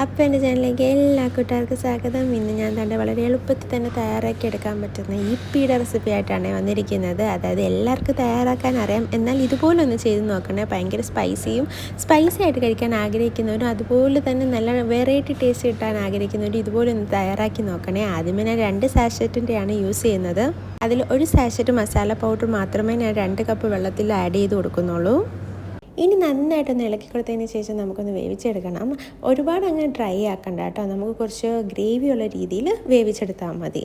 അപ്പോൾ എൻ്റെ ചാനലിലേക്ക് എല്ലാ കൂട്ടുകാർക്കും സ്വാഗതം. ഇന്ന് ഞാൻ തന്നെ വളരെ എളുപ്പത്തിൽ തന്നെ തയ്യാറാക്കി എടുക്കാൻ പറ്റുന്ന ഇപ്പിയുടെ റെസിപ്പി ആയിട്ടാണ് വന്നിരിക്കുന്നത്. അതായത് എല്ലാവർക്കും തയ്യാറാക്കാൻ അറിയാം, എന്നാൽ ഇതുപോലെ ഒന്ന് ചെയ്ത് നോക്കണേ. ഭയങ്കര സ്പൈസി ആയിട്ട് കഴിക്കാൻ ആഗ്രഹിക്കുന്നവരും അതുപോലെ തന്നെ നല്ല വെറൈറ്റി ടേസ്റ്റ് കിട്ടാൻ ആഗ്രഹിക്കുന്നവരും ഇതുപോലെ ഒന്ന് തയ്യാറാക്കി നോക്കണേ. ആദ്യമേ ഞാൻ 2 സാഷറ്റിൻ്റെയാണ് യൂസ് ചെയ്യുന്നത്. അതിൽ ഒരു സാഷറ്റ് മസാല പൗഡർ മാത്രമേ ഞാൻ 2 കപ്പ് വെള്ളത്തിൽ ആഡ് ചെയ്ത് കൊടുക്കുന്നുള്ളൂ. ഇനി നന്നായിട്ടൊന്ന് ഇളക്കി കൊടുത്തതിന് ശേഷം നമുക്കൊന്ന് വേവിച്ചെടുക്കണം. ഒരുപാട് അങ്ങ് ഡ്രൈ ആക്കണ്ട കേട്ടോ, നമുക്ക് കുറച്ച് ഗ്രേവിയുള്ള രീതിയിൽ വേവിച്ചെടുത്താൽ മതി.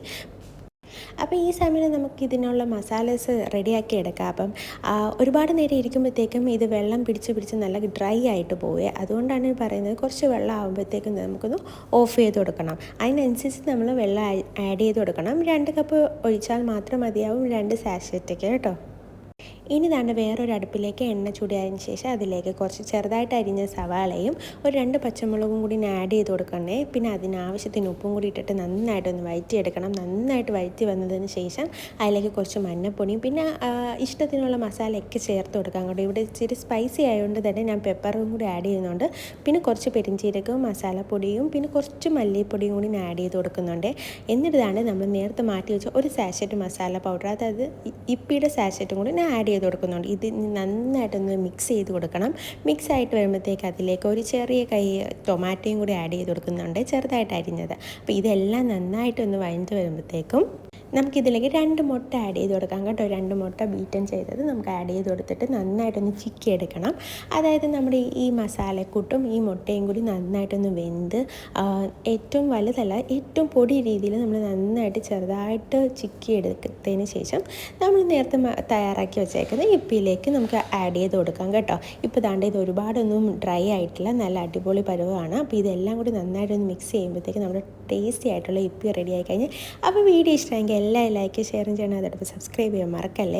അപ്പോൾ ഈ സമയം നമുക്ക് ഇതിനുള്ള മസാലസ് റെഡിയാക്കി എടുക്കാം. അപ്പം ഒരുപാട് നേരം ഇരിക്കുമ്പോഴത്തേക്കും ഇത് വെള്ളം പിടിച്ച് നല്ല ഡ്രൈ ആയിട്ട് പോവേ. അതുകൊണ്ടാണ് പറയുന്നത് കുറച്ച് വെള്ളം ആകുമ്പോഴത്തേക്കും നമുക്കൊന്ന് ഓഫ് ചെയ്ത് കൊടുക്കണം. അതിനനുസരിച്ച് നമ്മൾ വെള്ളം ആഡ് ചെയ്ത് കൊടുക്കണം. 2 കപ്പ് ഒഴിച്ചാൽ മാത്രം മതിയാവും 2 സാഷറ്റൊക്കെ കേട്ടോ. ഇനി താണ്ട് വേറൊരു അടുപ്പിലേക്ക് എണ്ണ ചൂടായതിന് ശേഷം അതിലേക്ക് കുറച്ച് ചെറുതായിട്ട് അരിഞ്ഞ സവാളയും ഒരു 2 പച്ചമുളകും കൂടി ആഡ് ചെയ്ത് കൊടുക്കണേ. പിന്നെ അതിനാവശ്യത്തിന് ഉപ്പും കൂടി ഇട്ടിട്ട് നന്നായിട്ടൊന്ന് വഴറ്റിയെടുക്കണം. നന്നായിട്ട് വഴറ്റി വന്നതിന് ശേഷം അതിലേക്ക് കുറച്ച് മഞ്ഞൾപ്പൊടിയും പിന്നെ ഇഷ്ടത്തിനുള്ള മസാലയൊക്കെ ചേർത്ത് കൊടുക്കാം കേട്ടോ. ഇവിടെ ഇച്ചിരി സ്പൈസി ആയതുകൊണ്ട് തന്നെ ഞാൻ പെപ്പറും കൂടി ആഡ് ചെയ്യുന്നുണ്ട്. പിന്നെ കുറച്ച് പെരിഞ്ചീരകവും മസാലപ്പൊടിയും പിന്നെ കുറച്ച് മല്ലിപ്പൊടിയും കൂടി ആഡ് ചെയ്ത് കൊടുക്കുന്നുണ്ട്. എന്നിട്ടാണ് നമ്മൾ നേരത്തെ മാറ്റി വെച്ച ഒരു സാഷറ്റ് മസാല പൗഡർ, അതായത് ഇപ്പിയുടെ സാഷറ്റും കൂടി ആഡ് ചെയ്ത് കൊടുക്കുന്നുണ്ട്. ഇത് നന്നായിട്ടൊന്ന് മിക്സ് ചെയ്ത് കൊടുക്കണം. മിക്സ് ആയിട്ട് വരുമ്പോഴത്തേക്ക് അതിലേക്ക് ഒരു ചെറിയ കൈ ടൊമാറ്റോയും കൂടി ആഡ് ചെയ്ത് കൊടുക്കുന്നുണ്ട്, ചെറുതായിട്ട് അരിഞ്ഞത്. അപ്പോൾ ഇതെല്ലാം നന്നായിട്ടൊന്ന് വഴഞ്ഞ് വരുമ്പോഴത്തേക്കും നമുക്കിതിലേക്ക് 2 മുട്ട ആഡ് ചെയ്ത് കൊടുക്കാം കേട്ടോ. 2 മുട്ട ബീറ്റൻ ചെയ്തത് നമുക്ക് ആഡ് ചെയ്ത് കൊടുത്തിട്ട് നന്നായിട്ടൊന്ന് ചിക്കി എടുക്കണം. അതായത് നമ്മുടെ ഈ മസാലക്കൂട്ടും ഈ മുട്ടയും കൂടി നന്നായിട്ടൊന്ന് വെന്ത് ഏറ്റവും വലുതല്ല ഏറ്റവും പൊടി രീതിയിൽ നമ്മൾ നന്നായിട്ട് ചെറുതായിട്ട് ചിക്കി എടുത്തതിന് ശേഷം നമ്മൾ നേരത്തെ തയ്യാറാക്കി വെച്ചേക്കുന്ന ഇപ്പിയിലേക്ക് നമുക്ക് ആഡ് ചെയ്ത് കൊടുക്കാം കേട്ടോ. ഇപ്പോൾ ദാണ്ട് ഇത് ഒരുപാടൊന്നും ഡ്രൈ ആയിട്ടില്ല, നല്ല അടിപൊളി പരുവമാണ്. അപ്പോൾ ഇതെല്ലാം കൂടി നന്നായിട്ടൊന്ന് മിക്സ് ചെയ്യുമ്പോഴത്തേക്ക് നമ്മുടെ ടേസ്റ്റി ആയിട്ടുള്ള ഇപ്പി റെഡി ആയി കഴിഞ്ഞാൽ. അപ്പോൾ വീഡിയോ ഇഷ്ടമെങ്കിൽ എല്ലാവരും ലൈക്ക് ഷെയറും ചെയ്യണം, അതോടൊപ്പം സബ്സ്ക്രൈബ് ചെയ്യാൻ മറക്കല്ലേ.